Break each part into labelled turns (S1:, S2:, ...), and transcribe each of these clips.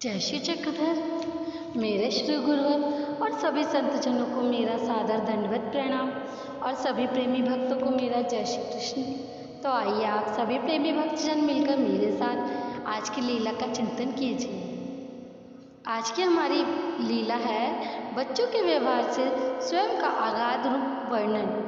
S1: जय श्री चक्रधर। मेरे श्री गुरुवर और सभी संतजनों को मेरा सादर दंडवत प्रणाम और सभी प्रेमी भक्तों को मेरा जय श्री कृष्ण। तो आइए आप सभी प्रेमी भक्तजन मिलकर मेरे साथ आज की लीला का चिंतन कीजिए। आज की हमारी लीला है बच्चों के व्यवहार से स्वयं का अगाध रूप वर्णन।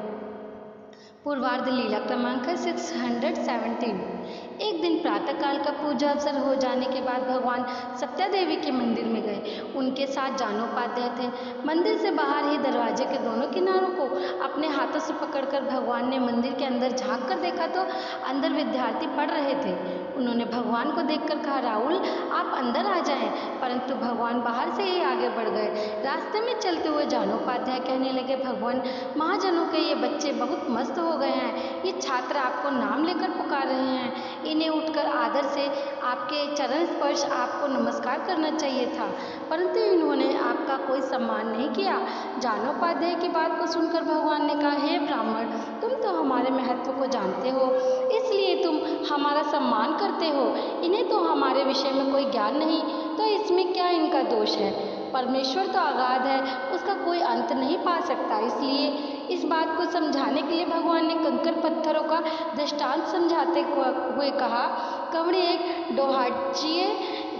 S1: पूर्वार्ध लीला क्रमांक 617। एक दिन प्रातःकाल का पूजा अवसर हो जाने के बाद भगवान सत्या देवी के मंदिर में गए। उनके साथ जानोपाध्याय थे। मंदिर से बाहर ही दरवाजे के दोनों किनारों को अपने हाथों से पकड़कर भगवान ने मंदिर के अंदर झांक कर देखा तो अंदर विद्यार्थी पढ़ रहे थे। उन्होंने भगवान को देखकर कहा, राहुल आप अंदर आ जाएं। परंतु भगवान बाहर से ही आगे बढ़ गए। रास्ते में चलते हुए जानोपाध्याय कहने लगे, भगवान महाजनों के ये बच्चे बहुत मस्त हो गए हैं। ये छात्र आपको नाम लेकर पुकार रहे हैं। इन्हें उठकर आदर से आपके चरण स्पर्श आपको नमस्कार करना चाहिए था, परंतु इन्होंने आपका कोई सम्मान नहीं किया। जानोपाध्याय की बात को सुनकर भगवान ने कहा, हे ब्राह्मण, तुम तो हमारे महत्व को जानते हो, इसलिए तुम हमारा सम्मान करते हो। इन्हें तो हमारे विषय में कोई ज्ञान नहीं, तो इसमें क्या इनका दोष है। परमेश्वर तो अगाध है, उसका कोई अंत नहीं पा सकता। इसलिए इस बात को समझाने के लिए भगवान ने कंकड़ पत्थरों का दृष्टांत समझाते हुए कहा, कवड़ी एक डोहाचिए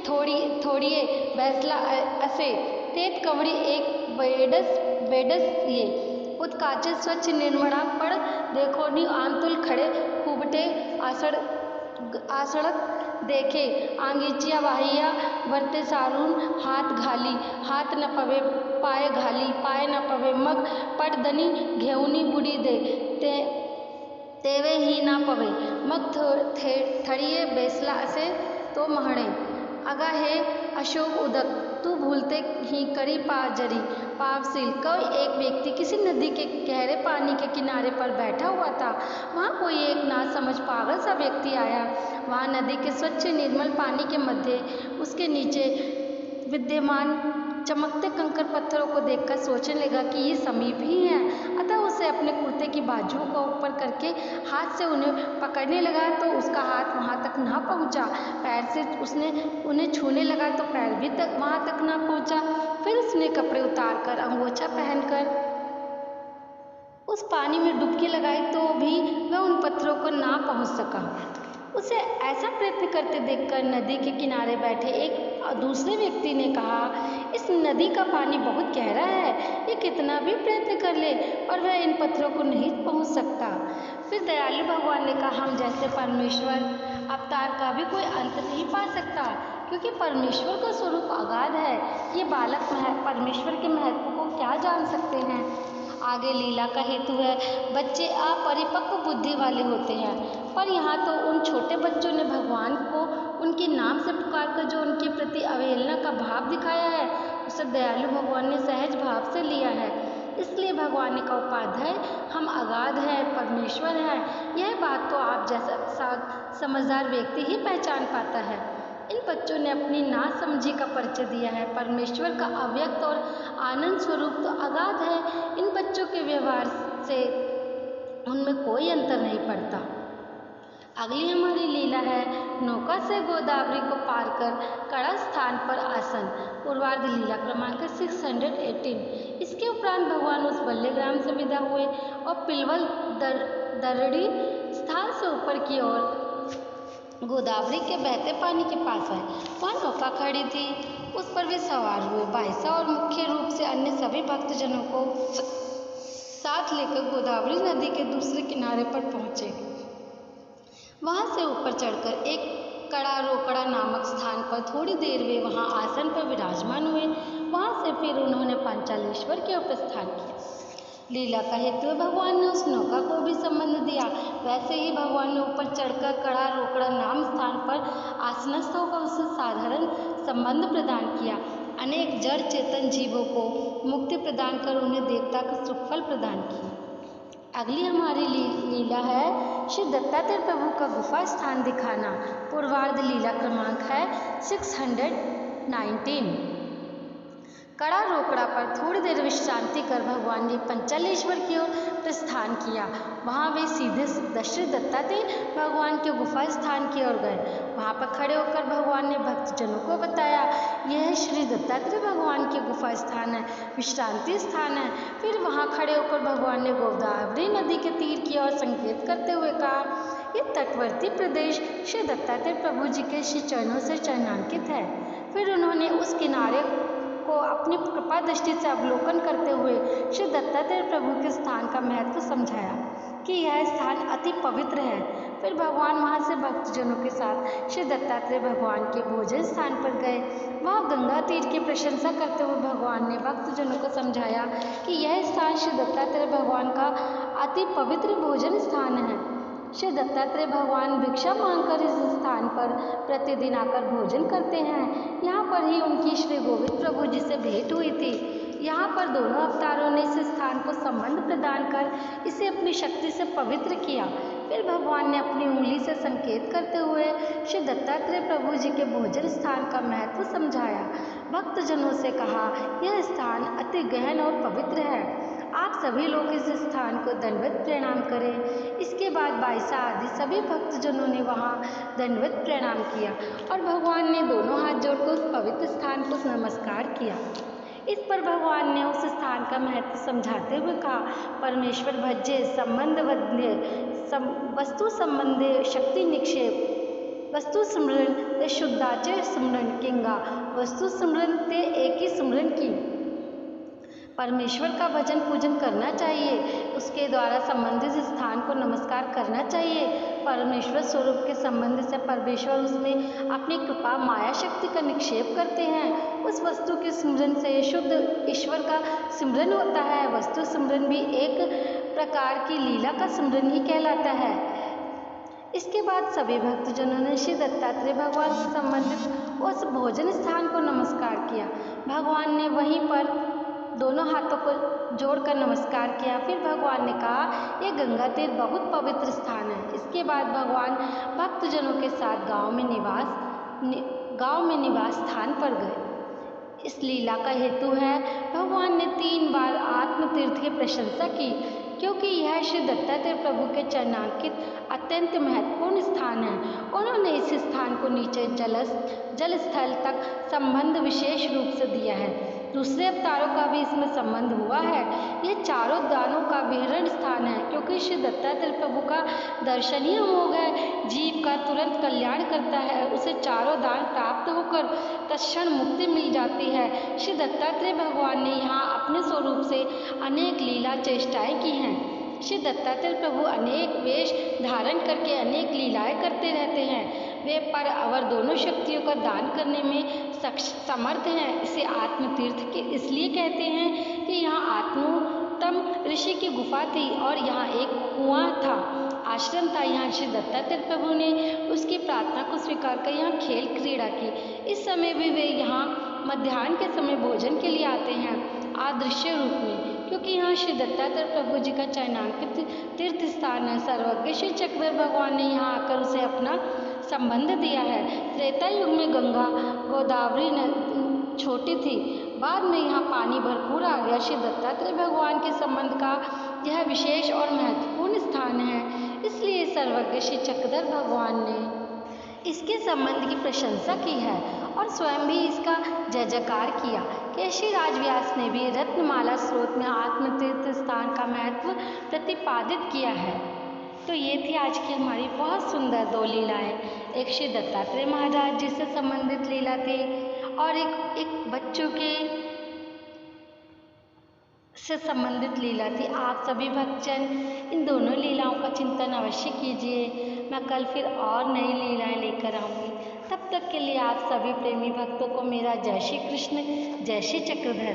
S1: थोड़िए बैसला असे तेत कवड़ी एक बेडस ये उत्काचे स्वच्छ निर्मणा पड़ देखो नी आंतुल खड़े खूबटे आसड़क देखे आंगीचिया वाहिया वर्ते सारून हाथ घाली हाथ न पवे पाए घाली पाए न पवे मग पट दनी घेउनी बुड़ी दे तेवे ही ना पवे मग थड़िए बेसला असे तो महणे अगा हे अशोक उदक तू भूलते ही करी पाजरी पावसील। कोई एक व्यक्ति किसी नदी के गहरे पानी के किनारे पर बैठा हुआ था। वहाँ कोई एक नासमझ पागल सा व्यक्ति आया। वहाँ नदी के स्वच्छ निर्मल पानी के मध्य उसके नीचे विद्यमान चमकते कंकड़ पत्थरों को देखकर सोचने लगा कि ये समीप ही हैं। अतः उसे अपने कुर्ते की बाजुओं को ऊपर करके हाथ से उन्हें पकड़ने लगा तो उसका हाथ वहाँ तक ना पहुँचा। पैर से उसने उन्हें छूने लगा तो पैर भी वहाँ तक ना पहुँचा। फिर उसने कपड़े उतार कर अंगोछा पहनकर उस पानी में डुबकी लगाई तो भी वह उन पत्थरों को ना पहुँच सका। उसे ऐसा प्रयत्न करते देखकर नदी के किनारे बैठे एक दूसरे व्यक्ति ने कहा, इस नदी का पानी बहुत गहरा है, ये कितना भी प्रयत्न कर ले और वह इन पत्थरों को नहीं पहुंच सकता। फिर दयालु भगवान ने कहा, हम जैसे परमेश्वर अवतार का भी कोई अंत नहीं पा सकता, क्योंकि परमेश्वर का स्वरूप अगाध है। ये बालक परमेश्वर के महत्व को क्या जान सकते हैं। आगे लीला का हेतु है, बच्चे अपरिपक्व बुद्धि वाले होते हैं, पर यहाँ तो उन छोटे बच्चों ने भगवान को उनके नाम से पुकारकर जो उनके प्रति अवहेलना का भाव दिखाया है, उसे दयालु भगवान ने सहज भाव से लिया है। इसलिए भगवान का उपाध्याय हम अगाध है, परमेश्वर है, यह बात तो आप जैसा समझदार व्यक्ति ही पहचान पाता है। इन बच्चों ने अपनी नासमझी का परिचय दिया है। परमेश्वर का अव्यक्त और आनंद स्वरूप तो अगाध है। इन बच्चों के व्यवहार से उनमें कोई अंतर नहीं पड़ता। अगली हमारी लीला है, नौका से गोदावरी को पार कर कड़ा स्थान पर आसन। पूर्वार्ध लीला क्रमांक 618। इसके उपरांत भगवान उस बल्लेग्राम से विदा हुए और पिलवल दरड़ी स्थान से ऊपर की ओर गोदावरी के बहते पानी के पास आए। वहाँ नौका खड़ी थी, उस पर वे सवार हुए। बाईसा और मुख्य रूप से अन्य सभी भक्तजनों को साथ लेकर गोदावरी नदी के दूसरे किनारे पर पहुँचे। वहाँ से ऊपर चढ़कर एक कड़ा रोकड़ा नामक स्थान पर थोड़ी देर वे वहाँ आसन पर विराजमान हुए। वहाँ से फिर उन्होंने पांचालेश्वर के ऊपर प्रस्थान किया। लीला का हेतु भगवान ने उस नौका को भी संबंध दिया। वैसे ही भगवान ने ऊपर चढ़कर कड़ा रोकड़ा नाम स्थान पर आसनस्थ होकर उसे साधारण संबंध प्रदान किया। अनेक जड़ चेतन जीवों को मुक्ति प्रदान कर उन्हें देवता का सुफल प्रदान किया। अगली हमारी लीला है, श्री दत्तात्रेय प्रभु का गुफा स्थान दिखाना। पूर्वार्ध लीला क्रमांक है 619। कड़ा रोकड़ा पर थोड़ी देर विश्रांति कर भगवान ने पंचालेश्वर की ओर प्रस्थान किया। वहाँ वे सीधे श्री दत्तात्रेय भगवान के गुफा स्थान की ओर गए। वहाँ पर खड़े होकर भगवान ने भक्तजनों को बताया यह श्री दत्तात्रेय भगवान की गुफा स्थान है, विश्रांति स्थान है। फिर वहाँ खड़े होकर भगवान ने गोदावरी नदी के तीर की ओर संकेत करते हुए कहा, ये तटवर्ती प्रदेश श्री दत्तात्रेय प्रभु जी के श्री चरणों से चिन्हांकित है। फिर उन्होंने उस किनारे को अपनी कृपा दृष्टि से अवलोकन करते हुए श्री दत्तात्रेय प्रभु के स्थान का महत्व समझाया कि यह स्थान अति पवित्र है। फिर भगवान वहाँ से भक्तजनों के साथ श्री दत्तात्रेय भगवान के भोजन स्थान पर गए। वहाँ गंगा तीर की प्रशंसा करते हुए भगवान ने भक्तजनों को समझाया कि यह स्थान श्री दत्तात्रेय भगवान का अति पवित्र भोजन स्थान है। श्री दत्तात्रेय भगवान भिक्षा मांगकर इस स्थान पर प्रतिदिन आकर भोजन करते हैं। यहाँ पर ही उनकी श्री गोविंद प्रभु जी से भेंट हुई थी। यहाँ पर दोनों अवतारों ने इस स्थान को संबंध प्रदान कर इसे अपनी शक्ति से पवित्र किया। फिर भगवान ने अपनी उंगली से संकेत करते हुए श्री दत्तात्रेय प्रभु जी के भोजन स्थान का महत्व समझाया। भक्तजनों से कहा, यह स्थान अति गहन और पवित्र है, आप सभी लोग इस स्थान को दंडवत प्रणाम करें। इसके बाद बाईसा आदि सभी भक्तजनों ने वहाँ दंडवत प्रणाम किया और भगवान ने दोनों हाथ जोड़कर उस पवित्र स्थान को नमस्कार किया। इस पर भगवान ने उस स्थान का महत्व समझाते हुए कहा, परमेश्वर भज्य संबंध वध्य वस्तु संबंधे शक्ति निक्षेप वस्तु स्मरण ते शुद्धाचय स्मरण किंगा वस्तु स्मरण ते एक ही स्मरण की। परमेश्वर का भजन पूजन करना चाहिए, उसके द्वारा संबंधित स्थान को नमस्कार करना चाहिए। परमेश्वर स्वरूप के संबंध से परमेश्वर उसमें अपनी कृपा माया शक्ति का निक्षेप करते हैं। उस वस्तु के स्मरण से शुद्ध ईश्वर का स्मरण होता है। वस्तु स्मरण भी एक प्रकार की लीला का स्मरण ही कहलाता है। इसके बाद सभी भक्तजनों ने श्री दत्तात्रेय भगवान से संबंधित उस भोजन स्थान को नमस्कार किया। भगवान ने वहीं पर दोनों हाथों को जोड़कर नमस्कार किया। फिर भगवान ने कहा, यह गंगा तीर बहुत पवित्र स्थान है। इसके बाद भगवान भक्तजनों के साथ गांव में निवास स्थान पर गए। इस लीला का हेतु है, भगवान ने 3 बार आत्म तीर्थ की प्रशंसा की, क्योंकि यह श्री दत्तात्रेय प्रभु के चरणांकित अत्यंत महत्वपूर्ण स्थान है। उन्होंने इस स्थान को नीचे जल स्थल तक संबंध विशेष रूप से दिया है। दूसरे अवतारों का भी इसमें संबंध हुआ है। यह चारों दानों का विहरण स्थान है, क्योंकि श्री दत्तात्रेय प्रभु का दर्शनीय मोह है, जीव का तुरंत कल्याण करता है। उसे चारों दान प्राप्त होकर तत्क्षण मुक्ति मिल जाती है। श्री दत्तात्रेय भगवान ने यहाँ अपने स्वरूप से अनेक लीला चेष्टाएं की हैं। श्री दत्तात्रेय प्रभु अनेक वेश धारण करके अनेक लीलाएं करते रहते हैं। वे पर अवर दोनों शक्तियों का दान करने में समर्थ हैं। इसे आत्म तीर्थ के इसलिए कहते हैं कि यहाँ आत्मोत्तम ऋषि की गुफा थी और यहाँ एक कुआं था, आश्रम था। यहाँ श्री दत्तात्रेय प्रभु ने उसकी प्रार्थना को स्वीकार कर यहाँ खेल क्रीड़ा की। इस समय भी वे यहाँ मध्याह्न के समय भोजन के लिए आते हैं, आदृश्य रूप में, क्योंकि यहाँ श्री दत्तात्रेय प्रभु जी का चरणांकित तीर्थ स्थान है। सर्वज्ञ श्री चक्रधर भगवान ने यहाँ आकर उसे अपना संबंध दिया है। त्रेता युग में गंगा गोदावरी छोटी थी, बाद में यहाँ पानी भरपूर आ गया। श्री दत्तात्रेय भगवान के संबंध का यह विशेष और महत्वपूर्ण स्थान है, इसलिए सर्वज्ञ श्री चक्रधर भगवान ने इसके संबंध की प्रशंसा की है और स्वयं भी इसका जय जयकार किया। केशी राजव्यास ने भी रत्नमाला स्रोत में आत्मतीर्थ स्थान का महत्व प्रतिपादित किया है। तो ये थी आज की हमारी बहुत सुंदर 2 लीलाएं। एक श्री दत्तात्रेय महाराज जी से संबंधित लीला थी और एक बच्चों के से संबंधित लीला थी। आप सभी भक्तजन इन दोनों लीलाओं का चिंतन अवश्य कीजिए। मैं कल फिर और नई लीलाएं लेकर आऊँगी। तब तक के लिए आप सभी प्रेमी भक्तों को मेरा जय श्री कृष्ण, जय श्री चक्रधर।